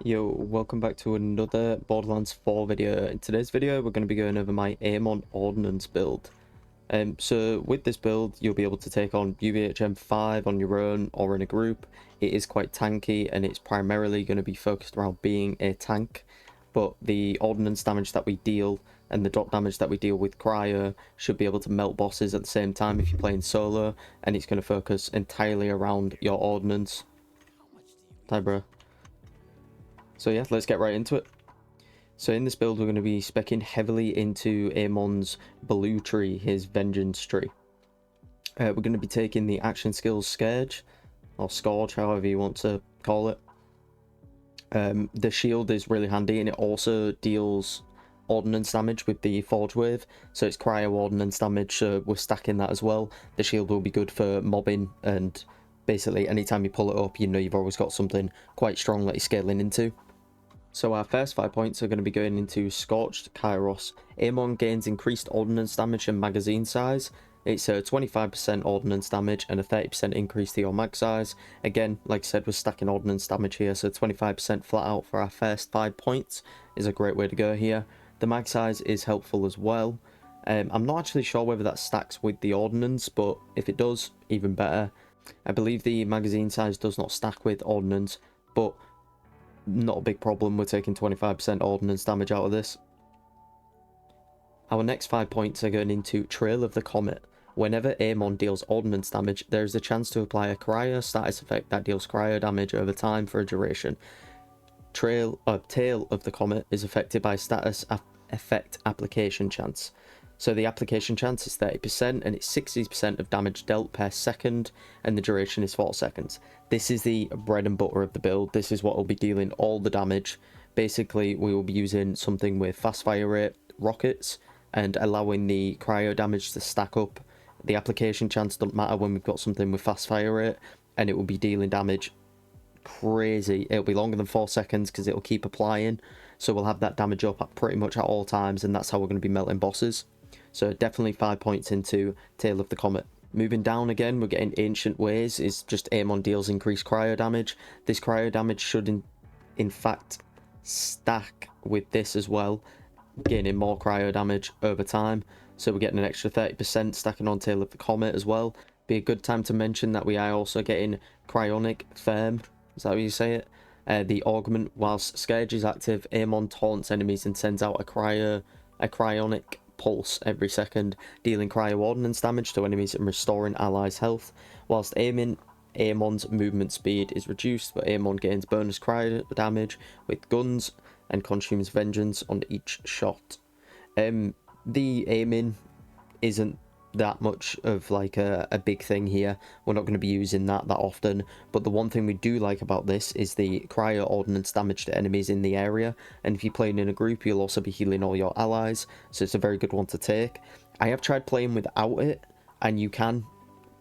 Yo, welcome back to another Borderlands 4 video. In today's video, we're going to be going over my AMON Ordinance build. So with this build, you'll be able to take on UVHM5 on your own or in a group. It is quite tanky and it's primarily going to be focused around being a tank. But the ordnance damage that we deal and the dot damage that we deal with cryo should be able to melt bosses at the same time if you're playing solo. And it's going to focus entirely around your ordnance. Hi, bro. So yeah, let's get right into it. So in this build, we're going to be speccing heavily into Amon's blue tree, his vengeance tree. We're going to be taking the action skills Scourge, or Scourge, however you want to call it. The shield is really handy, and it also deals ordnance damage with the Forge Wave, so it's cryo ordnance damage, so we're stacking that as well. The shield will be good for mobbing, and basically anytime you pull it up, you know you've always got something quite strong that you're scaling into. So our first 5 points are going to be going into Scorched Kairos. AMON gains increased ordnance damage and magazine size. It's a 25% ordnance damage and a 30% increase to your mag size. Again, like I said, we're stacking ordnance damage here, so 25% flat out for our first 5 points is a great way to go here. The mag size is helpful as well. I'm not actually sure whether that stacks with the ordnance, but if it does, even better. I believe the magazine size does not stack with ordnance, but not a big problem. We're taking 25% ordnance damage out of this. Our next 5 points are going into Trail of the Comet. Whenever AMON deals ordnance damage, there is a chance to apply a cryo status effect that deals cryo damage over time for a duration. Tail of the Comet is affected by status effect application chance. So the application chance is 30% and it's 60% of damage dealt per second, and the duration is 4 seconds. This is the bread and butter of the build. This is what will be dealing all the damage. Basically, we will be using something with fast fire rate, rockets, and allowing the cryo damage to stack up. The application chance doesn't matter when we've got something with fast fire rate, and it will be dealing damage crazy. It'll be longer than 4 seconds because it'll keep applying. So we'll have that damage up at pretty much at all times, and that's how we're going to be melting bosses. So definitely 5 points into Tail of the Comet. Moving down again, we're getting Ancient Ways. Is just AMON deals increased cryo damage. This cryo damage should in fact stack with this as well, gaining more cryo damage over time. So we're getting an extra 30% stacking on Tail of the Comet as well. Be a good time to mention that we are also getting Cryonic Firm. Is that how you say it? The augment. Whilst Scourge is active, AMON taunts enemies and sends out a cryonic pulse every second, dealing cryo ordnance damage to enemies and restoring allies' health. Whilst AMON's movement speed is reduced, but AMON gains bonus cryo damage with guns and consumes vengeance on each shot. The aiming isn't that much of like a big thing here. We're not going to be using that often, but the one thing we do like about this is the cryo ordnance damage to enemies in the area, and if you're playing in a group, you'll also be healing all your allies, so it's a very good one to take. I have tried playing without it, and you can,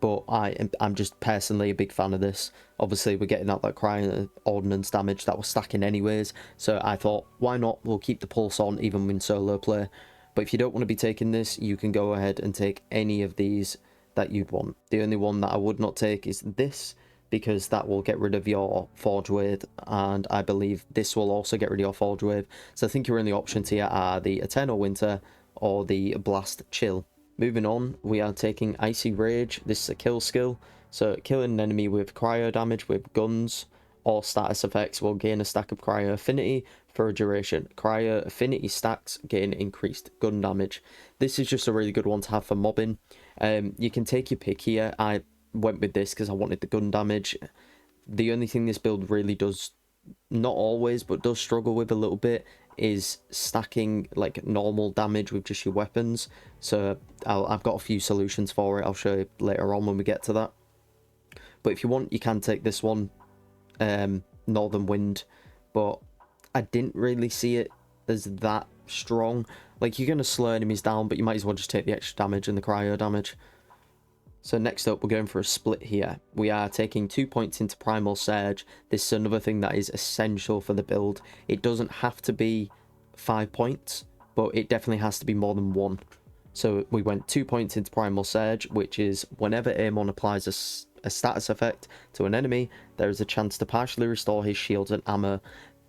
but I'm just personally a big fan of this. Obviously we're getting out that cryo ordnance damage that was stacking anyways, so I thought, why not? We'll keep the pulse on even in solo play. But if you don't want to be taking this, you can go ahead and take any of these that you'd want. The only one that I would not take is this, because that will get rid of your Forge Wave, and I believe this will also get rid of your Forge Wave. So I think your only options here are the Eternal Winter or the Blast Chill. Moving on, we are taking Icy Rage. This is a kill skill, so killing an enemy with cryo damage with guns or status effects will gain a stack of cryo affinity for a duration. Cryo affinity stacks gain increased gun damage. This is just a really good one to have for mobbing. You can take your pick here. I went with this because I wanted the gun damage. The only thing this build really does, not always, but does struggle with a little bit, is stacking like normal damage with just your weapons. So I've got a few solutions for it. I'll show you later on when we get to that. But if you want, you can take this one, Northern Wind, but I didn't really see it as that strong. Like, you're going to slow enemies down, but you might as well just take the extra damage and the cryo damage. So next up, we're going for a split here. We are taking 2 points into Primal Surge. This is another thing that is essential for the build. It doesn't have to be 5 points, but it definitely has to be more than 1. So we went 2 points into Primal Surge, which is whenever AMON applies a status effect to an enemy, there is a chance to partially restore his shields and ammo.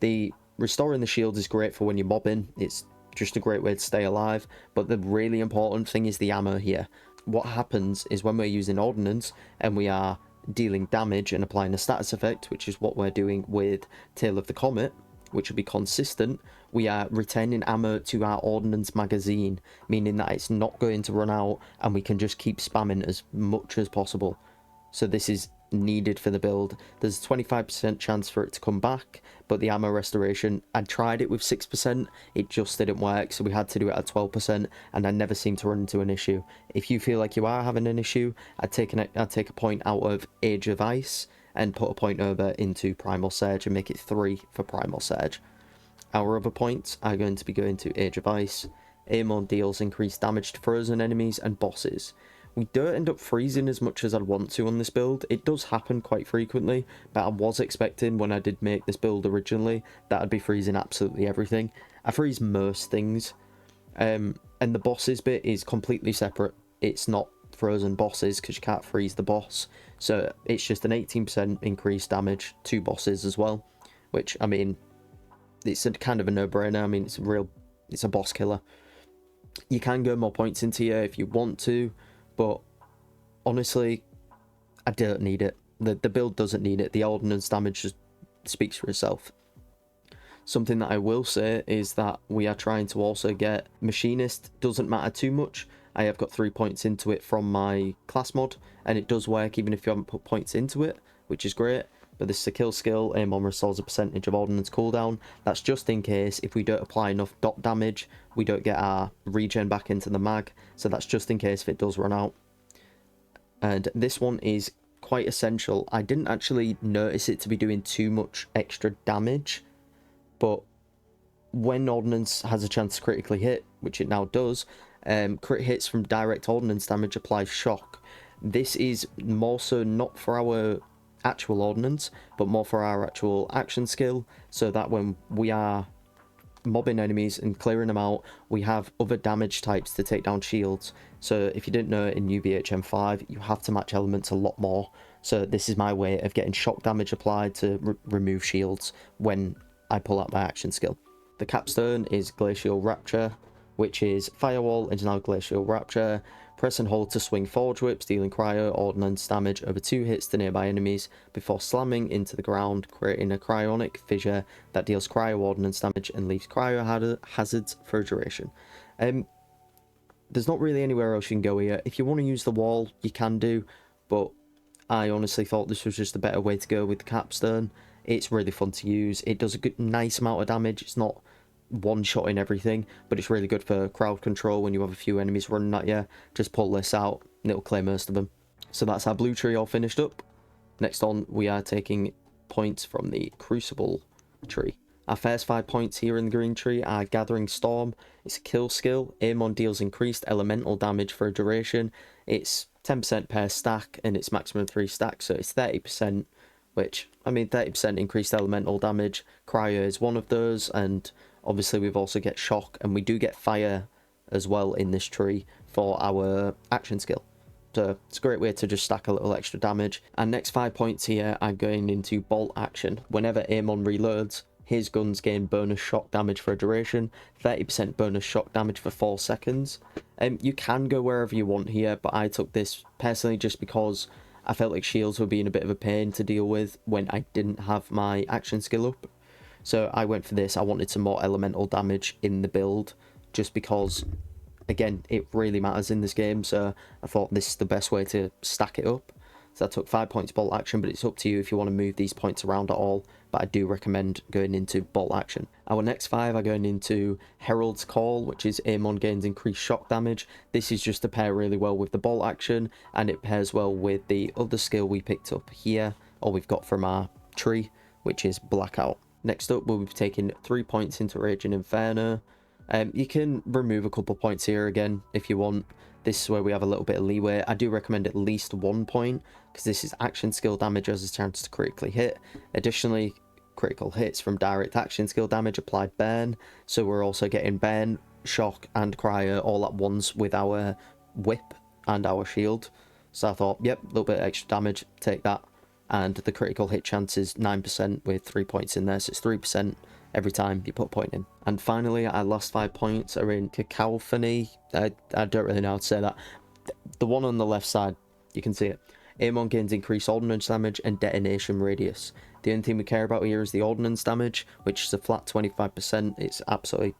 The restoring the shields is great for when you're mobbing. It's just a great way to stay alive. But the really important thing is the ammo here. What happens is when we're using Ordinance and we are dealing damage and applying a status effect, which is what we're doing with Tail of the Comet, which will be consistent, we are retaining ammo to our Ordnance magazine, meaning that it's not going to run out and we can just keep spamming as much as possible. So this is needed for the build. There's a 25% chance for it to come back, but the ammo restoration, I tried it with 6%, it just didn't work, so we had to do it at 12%, and I never seemed to run into an issue. If you feel like you are having an issue, I'd take a point out of Age of Ice and put a point over into Primal Surge and make it 3 for Primal Surge. Our other points are going to be going to Age of Ice. AMON deals increased damage to frozen enemies and bosses. We don't end up freezing as much as I'd want to on this build. It does happen quite frequently, but I was expecting when I did make this build originally that I'd be freezing absolutely everything. I freeze most things, and the bosses bit is completely separate. It's not frozen bosses because you can't freeze the boss, so it's just an 18% increased damage to bosses as well, which, I mean, it's a kind of a no-brainer. I mean, it's a boss killer. You can go more points into here if you want to, but honestly, I don't need it. The build doesn't need it. The Ordnance damage just speaks for itself. Something that I will say is that we are trying to also get Machinist. Doesn't matter too much. I have got 3 points into it from my class mod, and it does work even if you haven't put points into it, which is great. But this is a kill skill. AMON restores a percentage of Ordnance cooldown. That's just in case if we don't apply enough dot damage, we don't get our regen back into the mag. So that's just in case if it does run out. And this one is quite essential. I didn't actually notice it to be doing too much extra damage, but when Ordnance has a chance to critically hit, which it now does, crit hits from direct Ordnance damage apply shock. This is more so not for our actual Ordnance, but more for our actual action skill, so that when we are mobbing enemies and clearing them out, we have other damage types to take down shields. So if you didn't know, in UVHM5 you have to match elements a lot more, so this is my way of getting shock damage applied to remove shields when I pull out my action skill. The capstone is Glacial Rapture, which is Firewall is now Glacial Rapture. Press and hold to swing Forge Whips, dealing cryo ordnance damage over 2 hits to nearby enemies before slamming into the ground, creating a cryonic fissure that deals cryo ordnance damage and leaves cryo hazards for a duration. There's not really anywhere else you can go here. If you want to use the wall, you can do, but I honestly thought this was just a better way to go with the capstone. It's really fun to use. It does a good, nice amount of damage. It's not one-shotting everything, but it's really good for crowd control when you have a few enemies running at you. Just pull this out and it'll clear most of them. So that's our blue tree all finished up. Next on, we are taking points from the Crucible tree. Our first 5 points here in the green tree are Gathering Storm. It's a kill skill. AMON deals increased elemental damage for a duration. It's 10% per stack and it's maximum 3 stacks, so it's 30%, which, I mean, 30% increased elemental damage. Cryo is one of those, and obviously we've also get shock, and we do get fire as well in this tree for our action skill. So it's a great way to just stack a little extra damage. Our next 5 points here are going into Bolt Action. Whenever AMON reloads, his guns gain bonus shock damage for a duration, 30% bonus shock damage for 4 seconds. You can go wherever you want here, but I took this personally just because I felt like shields were being a bit of a pain to deal with when I didn't have my action skill up. So I went for this. I wanted some more elemental damage in the build, just because, again, it really matters in this game, so I thought this is the best way to stack it up. So I took 5 points Bolt Action, but it's up to you if you want to move these points around at all, but I do recommend going into Bolt Action. Our next 5 are going into Herald's Call, which is AMON gains increased shock damage. This is just to pair really well with the Bolt Action, and it pairs well with the other skill we picked up here, or we've got from our tree, which is Blackout. Next up, we'll be taking 3 points into Raging Inferno. You can remove a couple points here again if you want. This is where we have a little bit of leeway. I do recommend at least 1 point, because this is action skill damage as a chance to critically hit. Additionally, critical hits from direct action skill damage applied burn, so we're also getting burn, shock and cryo all at once with our whip and our shield. So I thought, yep, a little bit of extra damage, take that. and the critical hit chance is 9% with 3 points in there, so it's 3% every time you put a point in. And finally, our last 5 points are in Cacophony. I don't really know how to say that. The one on the left side, you can see it. AMON gains increased ordnance damage and detonation radius. The only thing we care about here is the ordnance damage, which is a flat 25%. It's absolutely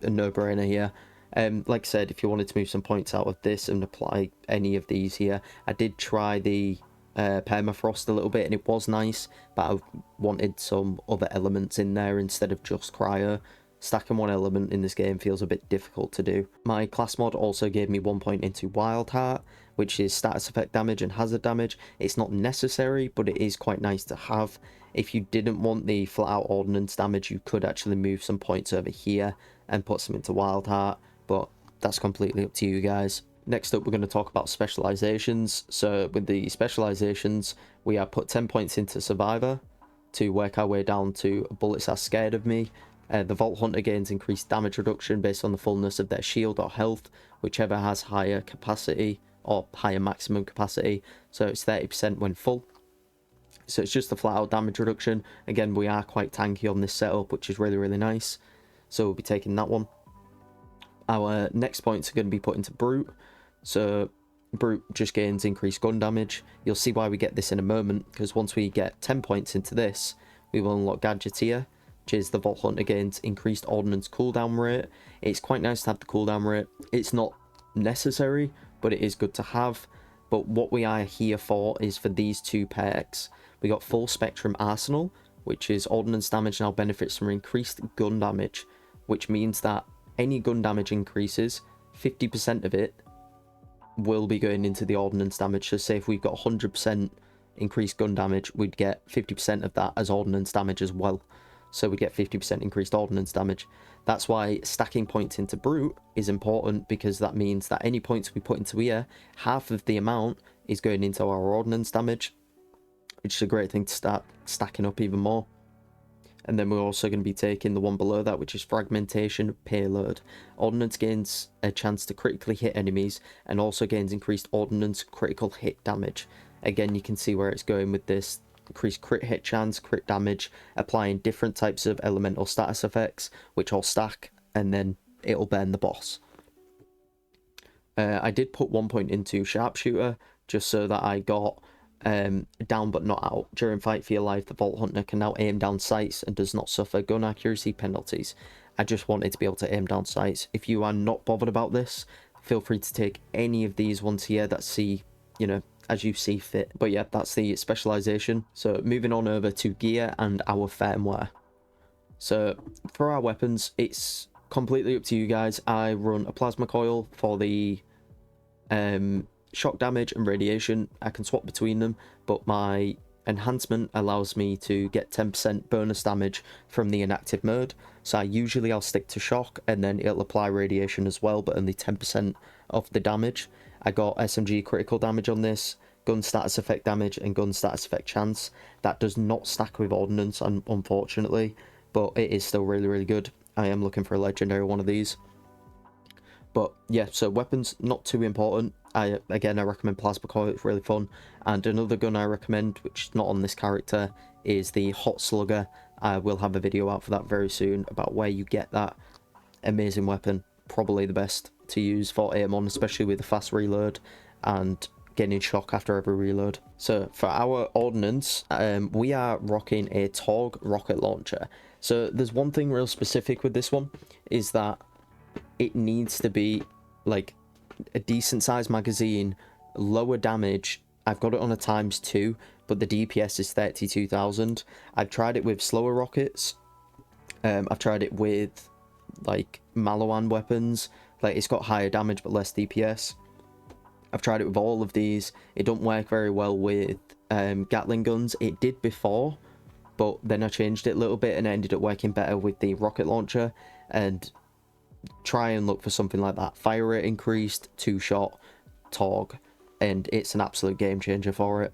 a no-brainer here. Like I said, if you wanted to move some points out of this and apply any of these here, I did try the permafrost a little bit and it was nice, but I wanted some other elements in there instead of just cryo. Stacking one element in this game feels a bit difficult to do. My class mod also gave me 1 point into Wild Heart, which is status effect damage and hazard damage. It's not necessary, but it is quite nice to have. If you didn't want the flat out ordnance damage, you could actually move some points over here and put some into Wild Heart, but that's completely up to you guys. Next up, we're going to talk about specializations. So with the specializations, we have put 10 points into Survivor to work our way down to Bullets Are Scared of Me. The Vault Hunter gains increased damage reduction based on the fullness of their shield or health, whichever has higher capacity or higher maximum capacity. So it's 30% when full. So it's just a flat out damage reduction. Again, we are quite tanky on this setup, which is really, really nice. So we'll be taking that one. Our next points are going to be put into Brute. So Brute just gains increased gun damage. You'll see why we get this in a moment, because once we get 10 points into this, we will unlock Gadgeteer, which is the Vault Hunter gains increased ordnance cooldown rate. It's quite nice to have the cooldown rate. It's not necessary, but it is good to have. But what we are here for is for these two perks. We got Full Spectrum Arsenal, which is ordnance damage now benefits from increased gun damage, which means that any gun damage increases, 50% of it will be going into the ordnance damage. So say if we've got 100% increased gun damage, we'd get 50% of that as ordnance damage as well. So we get 50% increased ordnance damage. That's why stacking points into Brute is important, because that means that any points we put into here, half of the amount is going into our ordnance damage, which is a great thing to start stacking up even more. And then we're also going to be taking the one below that, which is Fragmentation Payload. Ordnance gains a chance to critically hit enemies and also gains increased ordnance critical hit damage. Again, you can see where it's going with this. Increased crit hit chance, crit damage, applying different types of elemental status effects, which all stack, and then it'll burn the boss. I did put 1 point into Sharpshooter, just so that I got down but not out. During Fight for Your Life, the Vault Hunter can now aim down sights and does not suffer gun accuracy penalties. I just wanted to be able to aim down sights. If you are not bothered about this, feel free to take any of these ones here that see, you know, as you see fit. But yeah, that's the specialization. So moving on over to gear and our firmware. So for our weapons, it's completely up to you guys. I run a plasma coil for the shock damage and radiation. I can swap between them, but my enhancement allows me to get 10% bonus damage from the inactive mode. So I'll stick to shock, and then it'll apply radiation as well, but only 10% of the damage. I got SMG critical damage on this, gun status effect damage, and gun status effect chance. That does not stack with ordnance, unfortunately, but it is still really, really good. I am looking for a legendary one of these. But yeah, so weapons, not too important. I recommend Plasma Coil, it's really fun. And another gun I recommend, which is not on this character, is the Hot Slugger. I will have a video out for that very soon about where you get that amazing weapon. Probably the best to use for AMON, especially with the fast reload and getting shock after every reload. So for our ordnance, we are rocking a Torg rocket launcher. So there's one thing real specific with this one, is that it needs to be like a decent sized magazine, lower damage. I've got it on a ×2, but the DPS is 32,000. I've tried it with slower rockets. I've tried it with like Malawan weapons. Like, it's got higher damage but less DPS. I've tried it with all of these. It don't work very well with Gatling guns. It did before, but then I changed it a little bit and it ended up working better with the rocket launcher. And try and look for something like that. Fire rate increased, 2-shot, Torg, and it's an absolute game changer for it.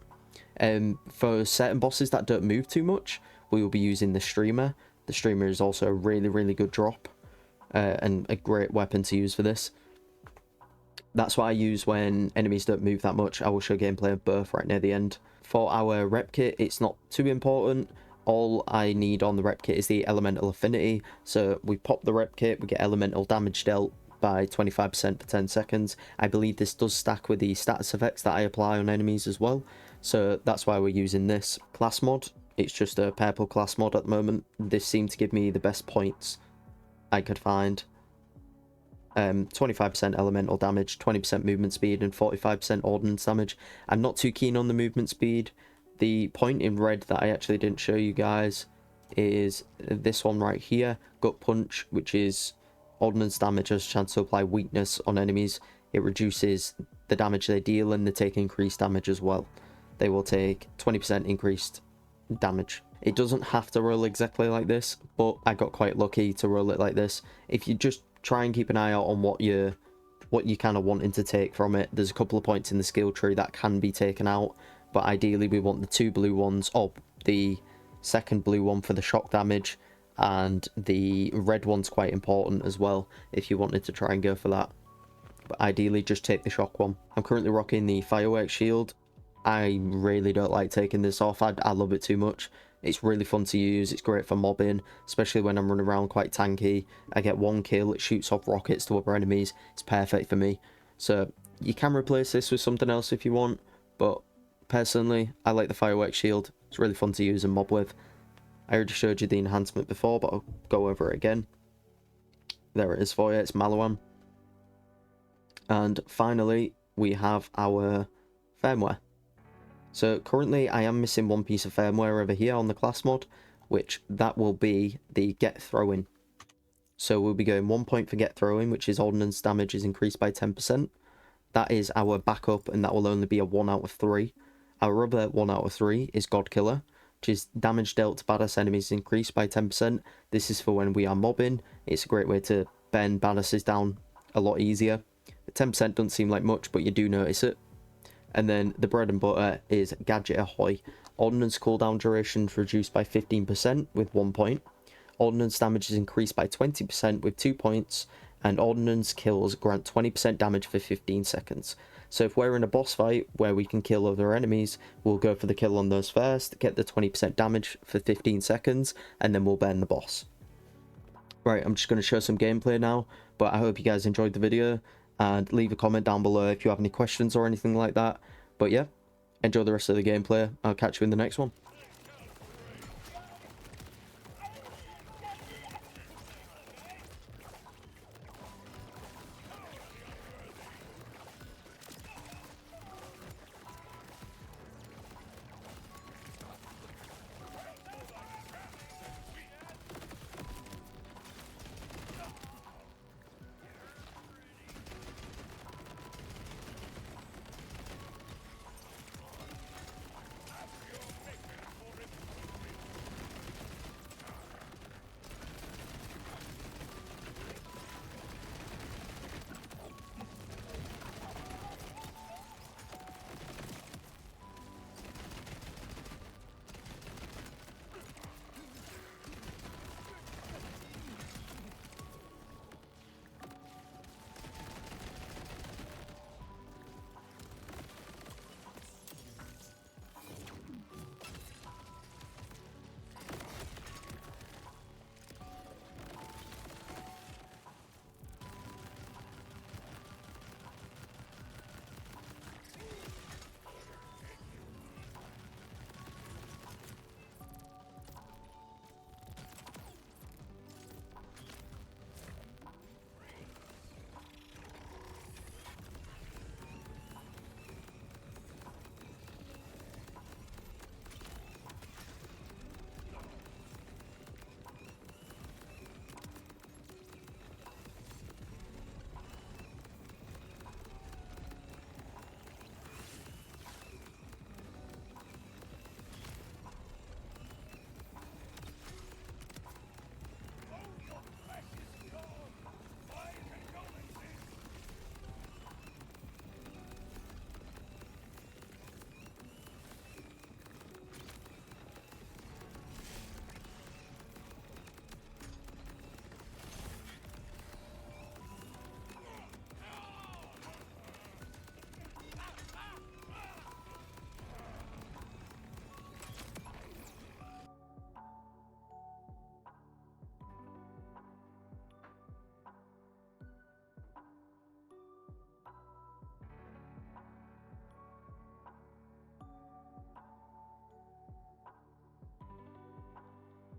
For certain bosses that don't move too much, we will be using the Streamer. The Streamer is also a really, really good drop, and a great weapon to use for this. That's what I use when enemies don't move that much. I will show gameplay of both right near the end. For our rep kit, it's not too important. All I need on the rep kit is the elemental affinity. So we pop the rep kit, we get elemental damage dealt by 25% for 10 seconds. I believe this does stack with the status effects that I apply on enemies as well. So that's why we're using this class mod. It's just a purple class mod at the moment. This seemed to give me the best points I could find. 25% elemental damage, 20% movement speed, and 45% ordnance damage. I'm not too keen on the movement speed. The point in red that I actually didn't show you guys is this one right here, Gut Punch, which is ordnance damage has a chance to apply weakness on enemies. It reduces the damage they deal, and they take increased damage as well. They will take 20% increased damage. It doesn't have to roll exactly like this, but I got quite lucky to roll it like this. If you just try and keep an eye out on what you kind of wanting to take from it, there's a couple of points in the skill tree that can be taken out, but ideally we want the 2 blue ones, or the second blue one for the shock damage, and the red one's quite important as well if you wanted to try and go for that, but ideally just take the shock one. I'm currently rocking the fireworks shield. I really don't like taking this off. I love it too much. It's really fun to use. It's great for mobbing, especially when I'm running around quite tanky. I get 1 kill, it shoots off rockets to other enemies. It's perfect for me. So you can replace this with something else if you want, but personally, I like the fireworks shield. It's really fun to use and mob with. I already showed you the enhancement before, but I'll go over it again. There it is for you. It's Malawan. And finally, we have our firmware. So currently I am missing one piece of firmware over here on the class mod, which that will be the get throwing. So we'll be going 1 point for get throwing, which is ordnance damage is increased by 10%. That is our backup, and that will only be a 1 out of 3. Our other 1 out of 3 is God Killer, which is damage dealt to badass enemies increased by 10%. This is for when we are mobbing. It's a great way to bend badasses down a lot easier. 10% doesn't seem like much, but you do notice it. And then the bread and butter is Gadget Ahoy. Ordnance cooldown duration is reduced by 15% with 1 point. Ordnance damage is increased by 20% with 2 points. And ordnance kills grant 20% damage for 15 seconds. So if we're in a boss fight where we can kill other enemies, we'll go for the kill on those first, get the 20% damage for 15 seconds, and then we'll burn the boss. Right, I'm just going to show some gameplay now, but I hope you guys enjoyed the video. And leave a comment down below if you have any questions or anything like that. But yeah, enjoy the rest of the gameplay. I'll catch you in the next one.